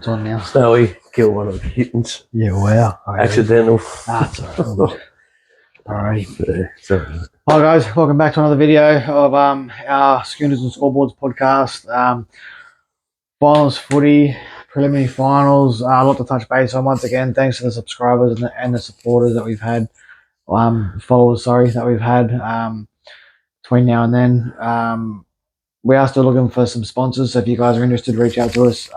It's on now. Snowy killed one of the kittens. Yeah, wow. Accidental. That's all right. Yeah, so, Hi guys, welcome back to another video of our Schooners and Scoreboards podcast. Finals footy, preliminary finals, a lot to touch base on once again. Thanks to the subscribers and the supporters that we've had, followers, sorry, that we've had between now and then. We are still looking for some sponsors, so if you guys are interested, reach out to us,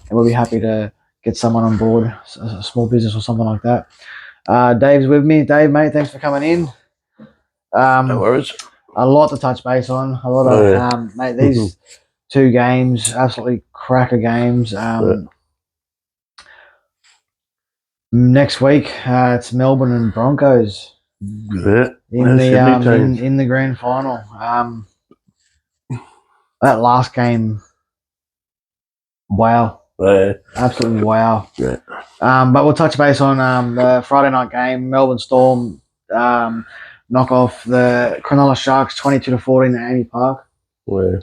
and we'll be happy to get someone on board, a small business or something like that. Dave's with me. Dave, mate, thanks for coming in. no worries. A lot to touch base on. A lot of mate. These two games, absolutely cracker games. Next week, it's Melbourne and Broncos in the grand final. That last game, wow, absolutely wow. Yeah. But we'll touch base on the Friday night game. Melbourne Storm knock off the Cronulla Sharks 22-14 at Amy Park. Yeah.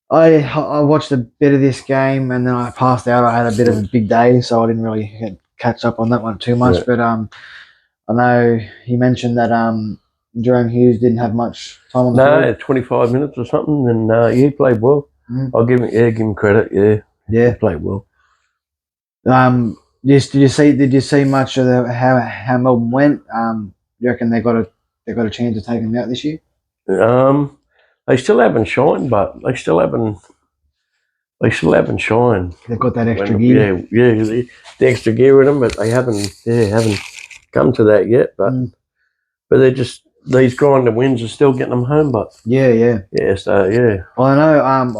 I watched a bit of this game and then I passed out. I had a bit of a big day, so I didn't really catch up on that one too much. Yeah. But I know he mentioned that Jerome Hughes didn't have much time on the field. No, 25 minutes or something, and he played well. I'll give him credit. Yeah, he played well. Did you see much of how Melbourne went? You reckon they got a chance to take him out this year? They still haven't shined, but they still haven't shined. They've got that extra gear. Yeah, the extra gear in them, but they haven't come to that yet. But they're just these grinding wins are still getting them home. But yeah. So yeah. Well, I know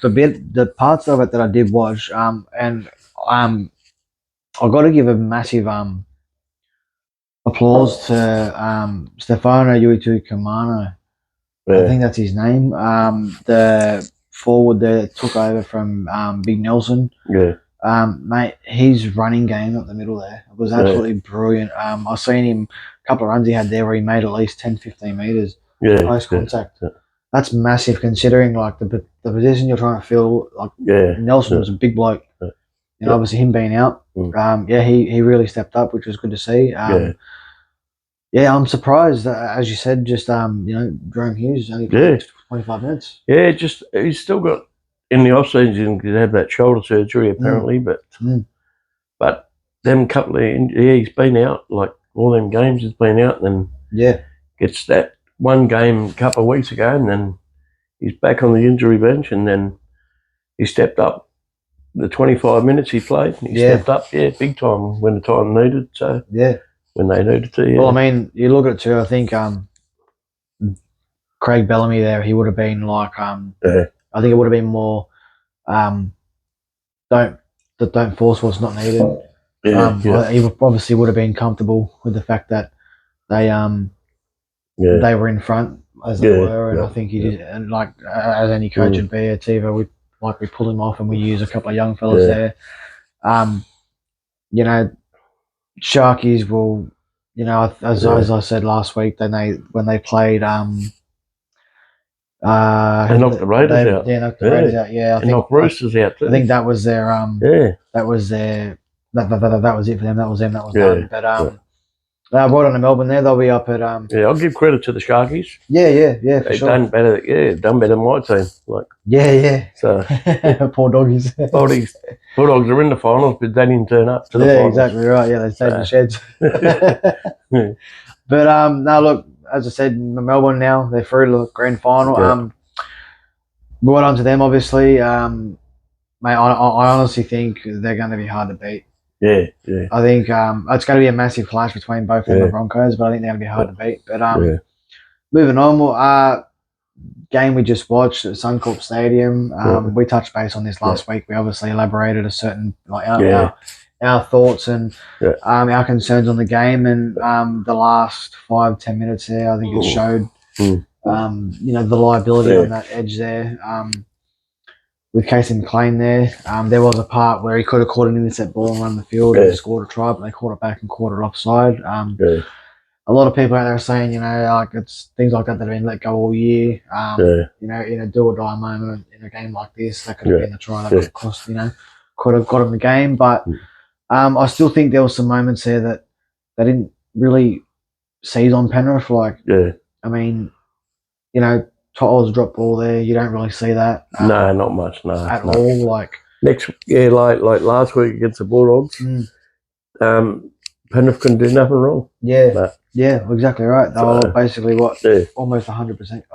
the parts of it that I did watch, and I got to give a massive applause to Stefano Uitu-Kamano. Yeah. I think that's his name. The forward that took over from Big Nelson. Yeah. Mate, his running game up the middle there was absolutely brilliant. I seen him a couple of runs he had there where he made at least 10-15 meters. Yeah. Close contact. Yeah. That's massive considering like the position you're trying to fill. Like Nelson was a big bloke. Yeah. You know, obviously him being out. He really stepped up, which was good to see. Yeah, I'm surprised that, as you said, just Jerome Hughes only played 25 minutes. Yeah, just he's still got in the off season to have that shoulder surgery apparently, but them couple of he's been out like all them games he's been out, and then gets that one game a couple of weeks ago, and then he's back on the injury bench, and then he stepped up the 25 minutes he played. He stepped up, big time when the time needed. So when they needed to. Yeah. Well, I mean, you look at it too. I think Craig Bellamy there, he would have been like I think it would have been more don't force what's not needed. He obviously would have been comfortable with the fact that they were in front as they were, and I think he did. And like as any coach would be, it's either we pull him off and we use a couple of young fellas there. Sharkies will, as I said last week, when they played, they knocked the Raiders out. Yeah, knocked the Raiders out. Yeah, I think knocked Roosters out too. I think that was their that was it for them. That was them. That was done. But right on to Melbourne there. They'll be up at I'll give credit to the Sharkies. Yeah, for They've sure. done better. Yeah, done better than my team. Like So poor doggies. Bulldogs are in the finals, but they didn't turn up to the finals. Exactly right. Yeah, they stayed in the sheds. But now look, as I said, Melbourne now they're through to the grand final. Well done to them, obviously. Mate, I honestly think they're going to be hard to beat. Yeah. I think it's going to be a massive clash between both of the Broncos, but I think they're going to be hard to beat. But moving on, game we just watched at Suncorp Stadium. We touched base on this last week. We obviously elaborated a certain our thoughts and our concerns on the game, and the last 5-10 minutes there, I think it showed the liability on that edge there. With Casey McLean there, there was a part where he could have caught an intercept ball and run the field and scored a try, but they caught it back and caught it offside. a lot of people out there are saying, like it's things like that have been let go all year. In a do or die moment in a game like this, that could have been the try that would have cost, could have got him the game. But I still think there was some moments there that they didn't really seize on Penrith. Like, I mean, Tottle's drop ball there. You don't really see that. No, not much. No, at all. Like like last week against the Bulldogs, Penrith couldn't do nothing wrong. Yeah, exactly right. They were basically almost 100%. I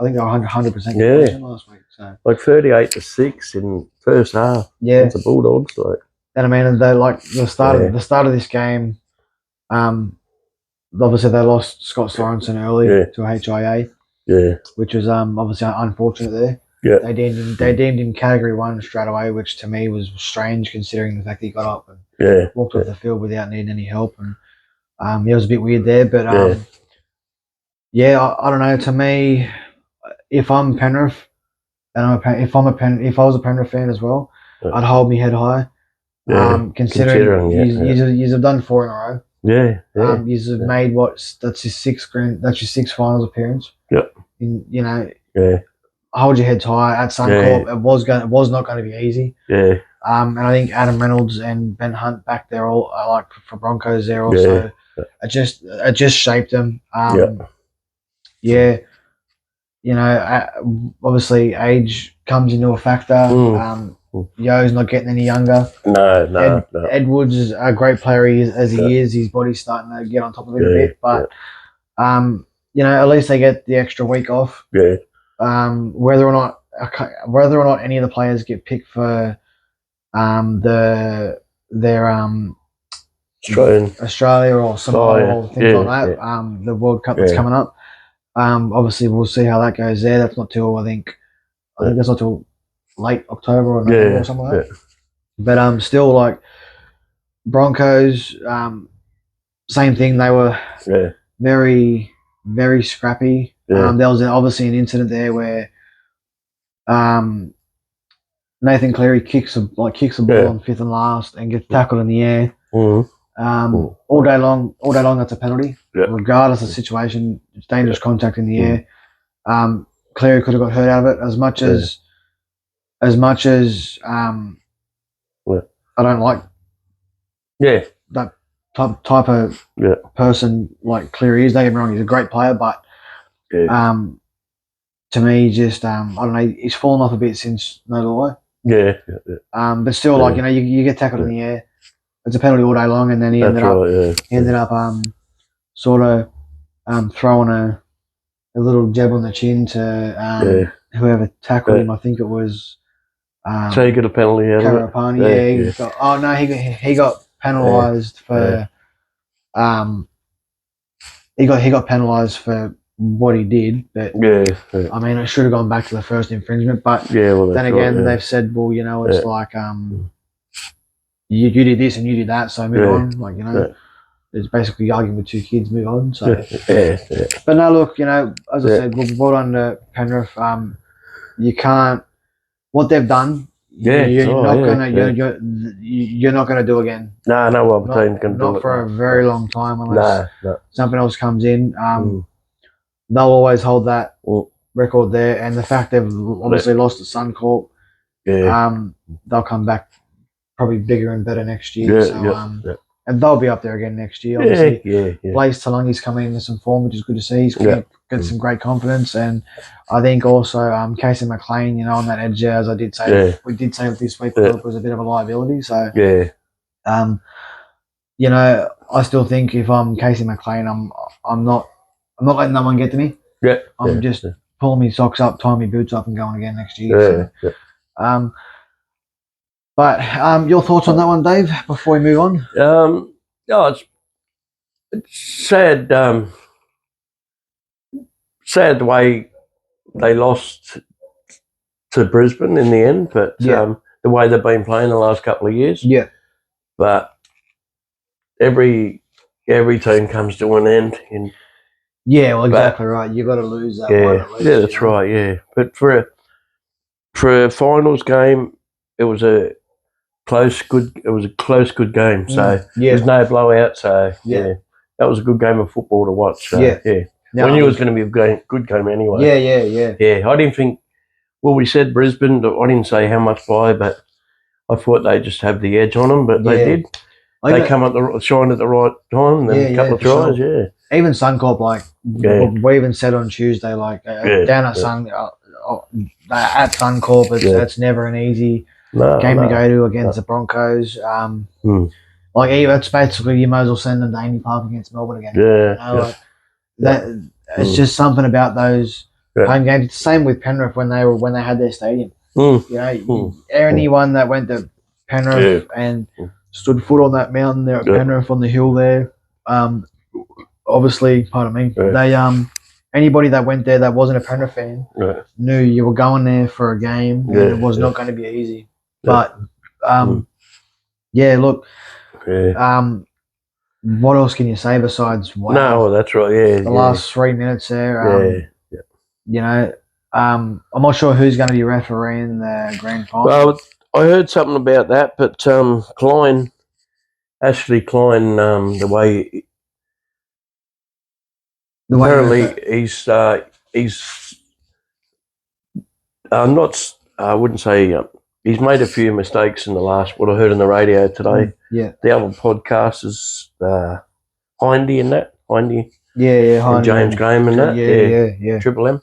think they were 100% completion last week. So like 38-6 in first half. Against the Bulldogs. Like, and I mean, they like the start of this game. Obviously they lost Scott Sorensen early to HIA. Which was obviously unfortunate there. They deemed him category 1 straight away, which to me was strange considering the fact that he got up and walked off the field without needing any help, and it was a bit weird there. But I don't know. To me, if I'm Penrith, and if I was a Penrith fan as well, I'd hold my head high. Considering you have done 4 in a row. You've made that's your sixth finals appearance. Hold your heads high at Suncorp. It was not going to be easy. And I think Adam Reynolds and Ben Hunt back there all like for Broncos there also. It just shaped them. Obviously age comes into a factor. Yo's not getting any younger. No. Edwards is a great player as he is. His body's starting to get on top of it a bit, but at least they get the extra week off. Whether or not any of the players get picked for their Australia or Samoa or things like that. The World Cup that's coming up. Obviously we'll see how that goes there. That's not till I think that's not till late October or November or something like that. But still, like Broncos, same thing. They were very, very scrappy. There was obviously an incident there where Nathan Cleary kicks a ball on 5th and last and gets tackled in the air. All day long, that's a penalty. Regardless of the situation, it's dangerous contact in the air. Cleary could have got hurt out of it as much as I don't like that type of person like Cleary is. Don't get me wrong, he's a great player, but to me, just I don't know, he's fallen off a bit since Notaloi. But still, like you get tackled in the air, it's a penalty all day long, and then he ended up sort of throwing a little jab on the chin to whoever tackled him. I think it was. So he got a penalty out of it. He got penalised for. He got penalised for what he did, but I mean, it should have gone back to the first infringement. But then again, they've said, well, it's like you did this and you did that, so move on. Like it's basically arguing with 2 kids, move on. So but no, look, as I said, well done to Penrith. You can't. What they've done, you're not gonna do again. No other team can do it. Not for a very long time unless something else comes in. They'll always hold that record there, and the fact they've obviously lost to Suncorp, they'll come back probably bigger and better next year. And they'll be up there again next year. Obviously, Blaze Talungi's coming into some form, which is good to see. He's got some great confidence, and I think also Casey McLean, on that edge there, as I did say, we did say this week, was a bit of a liability. So I still think if I'm Casey McLean, I'm not letting no one get to me. I'm just pulling my socks up, tying my boots up, and going again next year. But your thoughts on that one, Dave, before we move on? It's sad. Sad the way they lost to Brisbane in the end, but the way they've been playing the last couple of years. But every team comes to an end. Exactly right. You got to lose that one at least. That's right. But for a finals game, it was a close, good game. So there's no blowout. So that was a good game of football to watch. Yeah. No, we knew it was going to be a good game anyway. Yeah. I didn't think. Well, we said Brisbane. I didn't say how much by, but I thought they'd just have the edge on them, but they did. They come at shine at the right time, and then a couple of tries. Sure. Even Suncorp, like we even said on Tuesday, like down at at Suncorp, it's never an easy game to go to against the Broncos. Like it's basically you might as well send them to Amy Park against Melbourne again. It's just something about those home games. It's the same with Penrith when they had their stadium. Anyone that went to Penrith and stood foot on that mountain there at Penrith on the hill there, obviously, pardon me, they anybody that went there that wasn't a Penrith fan knew you were going there for a game and it was not going to be easy. But look, what else can you say besides wow? No, that's right. The last 3 minutes there. I'm not sure who's going to be refereeing the grand final. Well, I heard something about that, but Ashley Klein, the way apparently he's not. I wouldn't say he's made a few mistakes in the last. What I heard on the radio today. The other podcast is Hindy and that Hindy. And James Graham and that. Triple M.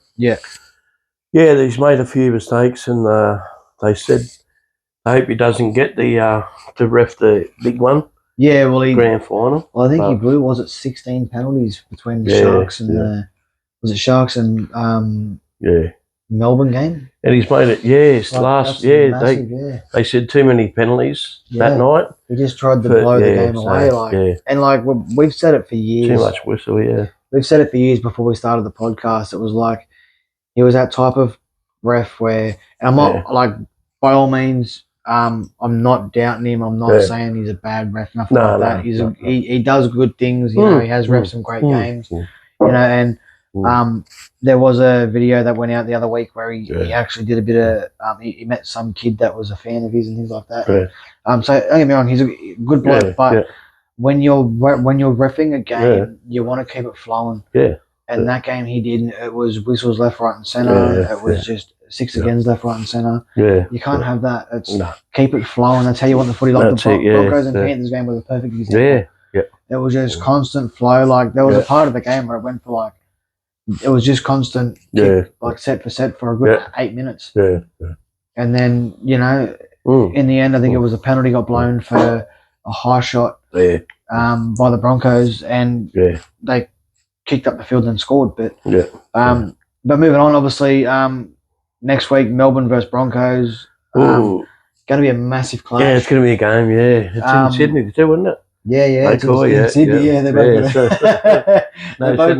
He's made a few mistakes, and they said I hope he doesn't get the to ref the big one. Grand final. Well, I think he blew. Was it 16 penalties between the Sharks and was it Sharks and Melbourne game? And he's made it. They said too many penalties that night. He just tried to blow the game away. And we've said it for years. Too much whistle. We've said it for years before we started the podcast. It was like he was that type of ref where, and I'm not by all means. I'm not doubting him. I'm not saying he's a bad ref. Nothing like that. He does good things. He has ref some great games. And there was a video that went out the other week where he actually did a bit of. He met some kid that was a fan of his and things like that. So don't get me wrong, he's a good bloke, but when you're reffing a game, you want to keep it flowing. And that game he didn't. It was whistles left, right, and centre. It was just 6 against left, right, and centre. You can't have that. It's keep it flowing. That's how you want the footy. Like the Broncos and Panthers game was a perfect example. It was just constant flow. Like there was a part of the game where it went for it was just constant. Set for set for a good 8 minutes. And then in the end, I think it was a penalty got blown for a high shot by the Broncos, and they kicked up the field and scored. But moving on, obviously, next week Melbourne versus Broncos. Going to be a massive clash. Yeah, it's going to be a game. It's in Sydney too, isn't it? It's in Sydney. They both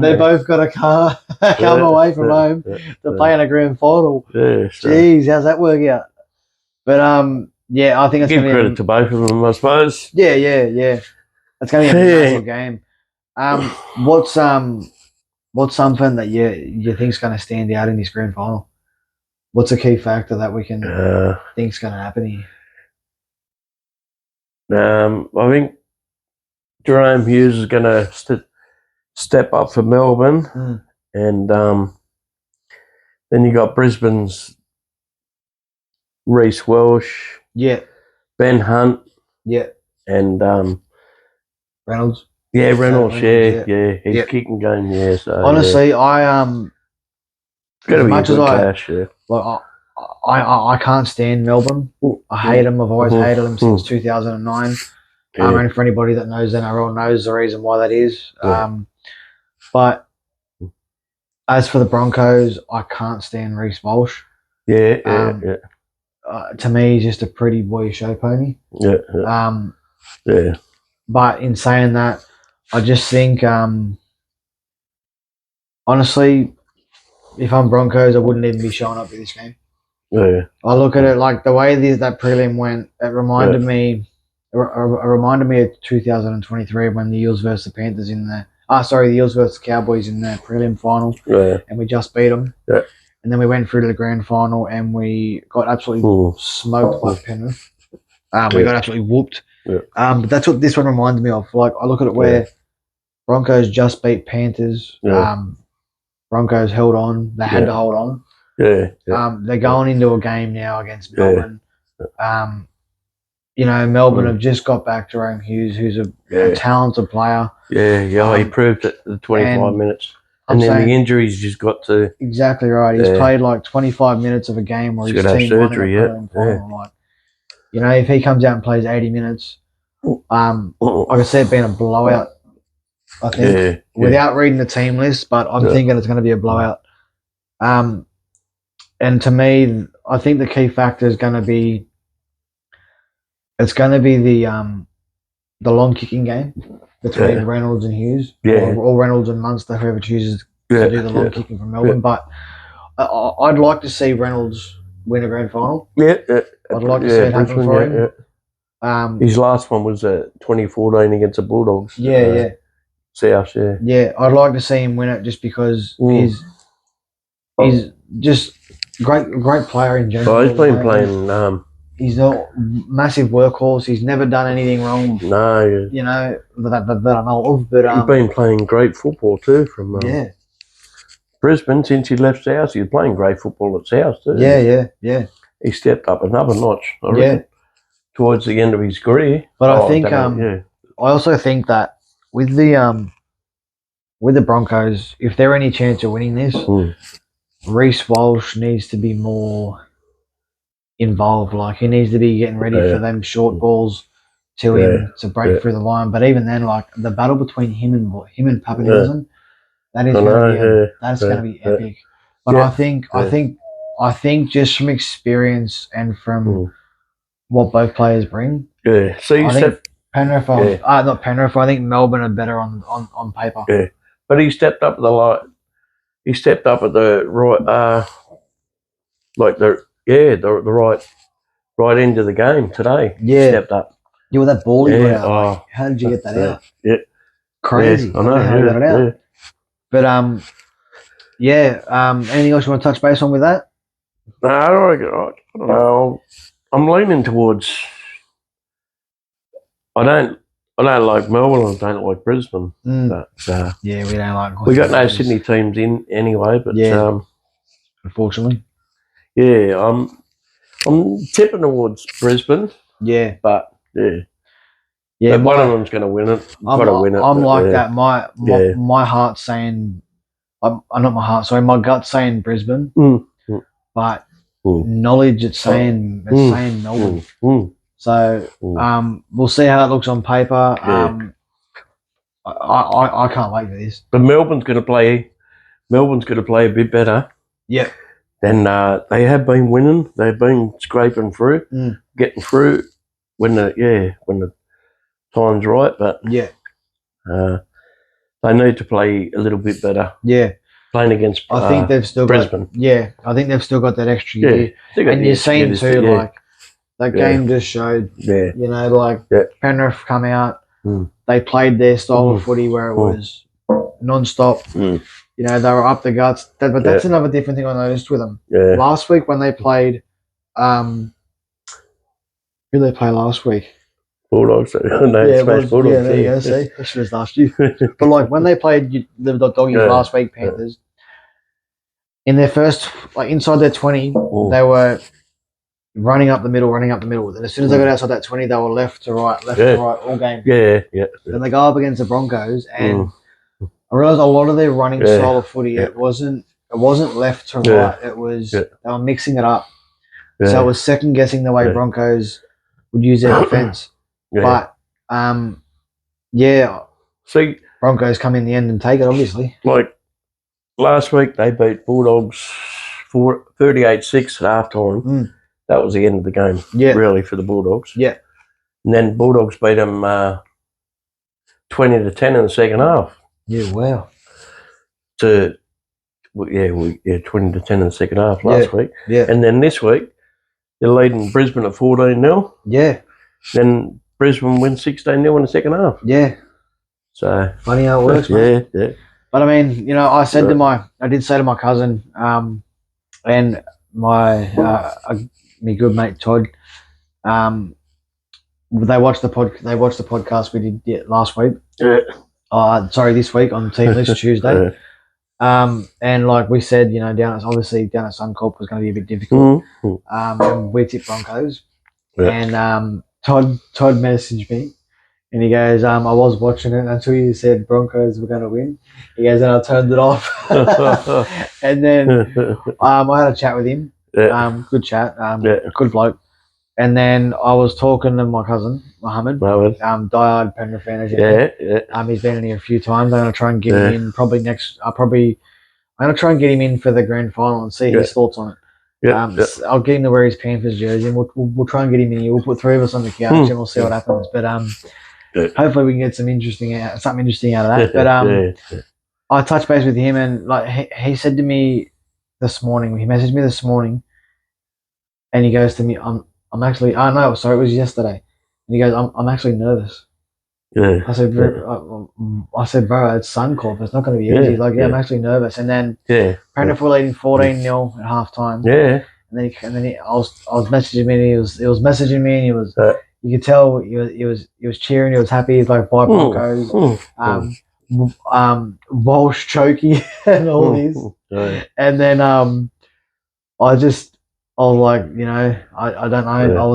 they both got a car away from home to play in a grand final. Jeez, how's that work out? But I think it's give credit to both of them, I suppose. It's going to be a massive game. What's something that you think's going to stand out in this grand final? What's a key factor that we can think's going to happen here? I think Jerome Hughes is going to step up for Melbourne, and then you got Brisbane's Reece Welsh, Ben Hunt, and Reynolds. Reynolds, he's kicking game, So honestly, I as much as I can't stand Melbourne. I hate them. I've always hated them since 2009. And for anybody that knows NRL knows the reason why that is. But as for the Broncos, I can't stand Reece Walsh. To me, he's just a pretty boy show pony. But in saying that, I just think, honestly, if I'm Broncos, I wouldn't even be showing up for this game. I look at it like the way that prelim went. It reminded me. It reminded me of 2023 when the Eels versus the Panthers the Eels versus the Cowboys in the prelim final, and we just beat them. And then we went through to the grand final and we got absolutely smoked by Penrith. We got absolutely whooped. But that's what this one reminded me of. Like I look at it where Broncos just beat Panthers. Yeah. Broncos held on. They had to hold on. Yeah. They're going into a game now against Melbourne. Melbourne have just got back Jerome Hughes, who's a talented player. Yeah, he proved it the 25 minutes. And then the injuries just got to... Exactly right. He's played like 25 minutes of a game where his team won in the Prelim final. Like, if he comes out and plays 80 minutes, I could see it being a blowout, I think, without reading the team list, but I'm thinking it's going to be a blowout. And to me, I think the key factor is going to be the long kicking game between Reynolds and Hughes, or Reynolds and Munster, whoever chooses to do the long kicking from Melbourne. But I'd like to see Reynolds win a grand final. I'd like to see it happen for him. His last one was 2014 against the Bulldogs. South, Yeah, I'd like to see him win it just because he's just great player in general. He's been playing. He's a massive workhorse. He's never done anything wrong. No, that I know of. But he's been playing great football too from Brisbane since he left South. He's playing great football at South too. Yeah. He stepped up another notch. I reckon, towards the end of his career. But I think I also think that with the Broncos, if they're any chance of winning this, Reece Walsh needs to be more involved. Like, he needs to be getting ready for them short balls to him to break through the line. But even then, like, the battle between him and Papenhuyzen, that is going to be epic. But I think just from experience and from what both players bring, So you said Penrith, not Penrith. I think Melbourne are better on paper. Yeah, but he stepped up the light. He stepped up at the right, right end of the game today. Yeah, stepped up. Yeah, with that ball he got out. Like, how did you get that out? Yeah, crazy. I know how you got it out. But anything else you want to touch base on with that? No, I don't know. I'm leaning towards. I don't like Melbourne. I don't like Brisbane. But we don't like. We got no Sydney teams in anyway. But unfortunately, I'm tipping towards Brisbane. Yeah, but but one of them's going to win it. I'm like that. My heart's saying, not my heart. Sorry, my gut's saying Brisbane. But knowledge, it's saying Melbourne. So we'll see how it looks on paper. I can't wait for this. But Melbourne's going to play a bit better. Yeah. Then they have been winning. They've been scraping through, getting through when the time's right. But they need to play a little bit better. Yeah. Playing against I think they've still Brisbane. I think they've still got that extra year. And you've seen too, like, that game just showed, Penrith come out, they played their style of footy where it was non-stop. They were up the guts. But that's another different thing I noticed with them. Last week when they played, who did they play last week? Bulldogs. Bulldogs. Yeah, there you go. See, I should have asked you. But like when they played the Doggies last week, Panthers, in their first, like inside their 20, they were running up the middle. And as soon as they got outside that 20, they were left to right all game. Then they go up against the Broncos, and I realised a lot of their running style of footy, it wasn't left to right. It was they were mixing it up. So it was second guessing the way Broncos would use their defence. But see, Broncos come in the end and take it, obviously. Like last week they beat Bulldogs 38-6 at halftime. That was the end of the game, really, for the Bulldogs. Yeah. And then Bulldogs beat them 20-10 in the second half. Yeah, wow. 20-10 in the second half last week. Yeah. And then this week they're leading Brisbane at 14-0. Yeah. Then Brisbane wins 16-0 in the second half. Yeah. So funny how it works, mate. Yeah. But I mean, I did say to my cousin, and my good mate Todd, they watched the podcast we did last week. Sorry, this week on the team list Tuesday. And like we said, you know, down at Suncorp was going to be a bit difficult. And we tipped Broncos. And Todd messaged me. And he goes, I was watching it until you said Broncos were going to win. He goes, and I turned it off. And then I had a chat with him. Good chat. Good bloke. And then I was talking to my cousin, Mohammed. Diehard Penrith fan, as you know. He's been in here a few times. I'm going to try and get him in probably next. I'm going to try and get him in for the grand final and see his thoughts on it. I'll get him to wear his Panthers jersey, and we'll try and get him in here. We'll put 3 of us on the couch and we'll see what happens. But hopefully we can get something interesting out of that. But I touched base with him, and like he said to me this morning. He messaged me this morning, and he goes to me, I'm actually. Oh no, sorry, it was yesterday. And he goes, I'm actually nervous. I said, bro, it's Suncorp. It's not going to be easy. I'm actually nervous. And then Penrith were leading 14-0 at half time. And then I was messaging me, and he was messaging me, and he was. You could tell he was cheering. He was happy. He's like, bye Broncos. Walsh chokey and all this. And then I was like, you know, I don't know.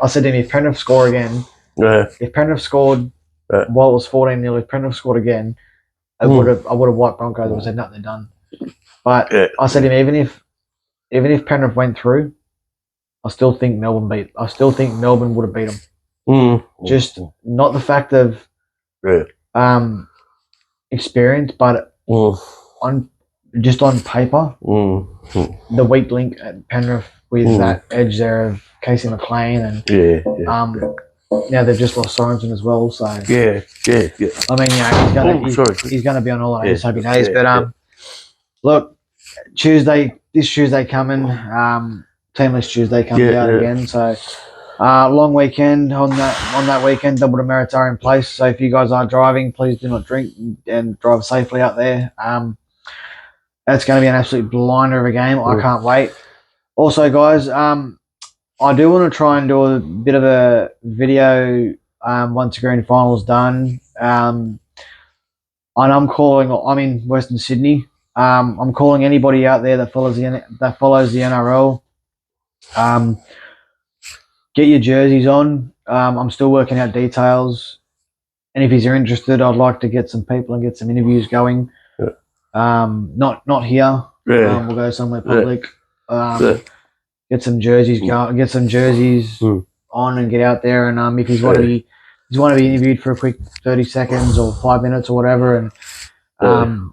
I said to him, if Penrith score again, if Penrith scored while it was 14-0, if Penrith scored again, I would have wiped Broncos. I said, no, they're done. But I said to him, even if Penrith went through, I still think Melbourne would have beat them. Just not the fact of experience, but on paper, the weak link at Penrith with that edge there of Casey McLean, and now they've just lost Sorensen as well. So I mean, he's gonna be on holiday this happy days. But look, this Tuesday coming. Team list Tuesday comes out again, so long weekend on that weekend. Double demerits are in place, so if you guys are driving, please do not drink and drive safely out there. That's going to be an absolute blinder of a game. I can't wait. Also, guys, I do want to try and do a bit of a video once the grand final's done. And I'm in Western Sydney. I'm calling anybody out there that follows the NRL. Get your jerseys on. I'm still working out details, and if you're interested, I'd like to get some people and get some interviews going. Not here. We'll go somewhere public. Get some jerseys going. Get some jerseys on and get out there. And if you want to be interviewed for a quick 30 seconds or 5 minutes or whatever, and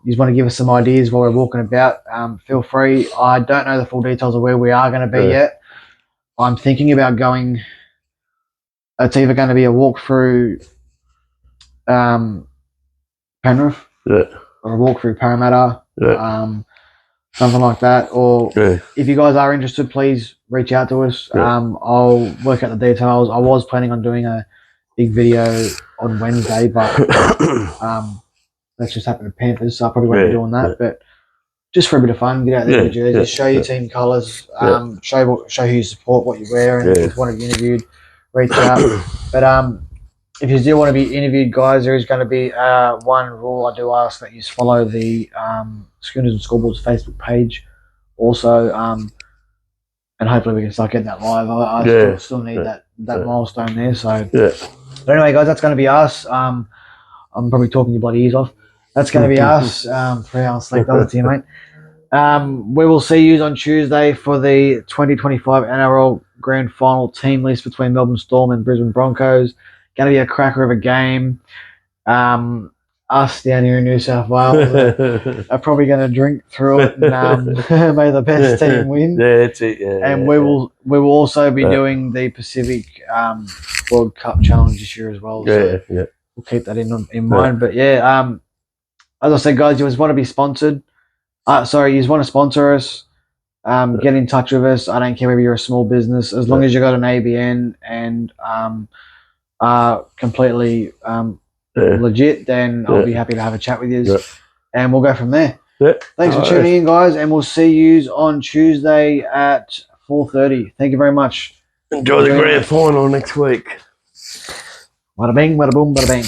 you want to give us some ideas while we're walking about, feel free. I don't know the full details of where we are going to be yet. I'm thinking about going. It's either going to be a walk through Penrith or a walk through Parramatta, something like that. Or if you guys are interested, please reach out to us. I'll work out the details. I was planning on doing a big video on Wednesday, but that's just happened to Panthers, so I probably won't be doing that. But just for a bit of fun, get out there with your jerseys, show your team colours, show who you support, what you wear, and if you want to be interviewed, reach out. But if you do want to be interviewed, guys, there is going to be one rule. I do ask that you follow the Schooners and Scoreboards Facebook page also, and hopefully we can start getting that live. I still need that milestone there. So, but anyway, guys, that's going to be us. I'm probably talking your bloody ears off. That's going to be us. 3 hours sleep, that's to you, mate. We will see you on Tuesday for the 2025 NRL Grand Final team list between Melbourne Storm and Brisbane Broncos. Going to be a cracker of a game. Us down here in New South Wales are probably going to drink through it and may the best team win. That's it. And we will also be doing the Pacific World Cup Challenge this year as well. So we'll keep that in mind. But as I said, guys, you just want to be sponsored. You just want to sponsor us. Get in touch with us. I don't care whether you're a small business, as long as you got an ABN and are completely legit, then I'll be happy to have a chat with you, and we'll go from there. Thanks for tuning in, guys, and we'll see you on Tuesday at 4:30. Thank you very much. Enjoy the grand final next week. Bada bing, bada boom, bada bang.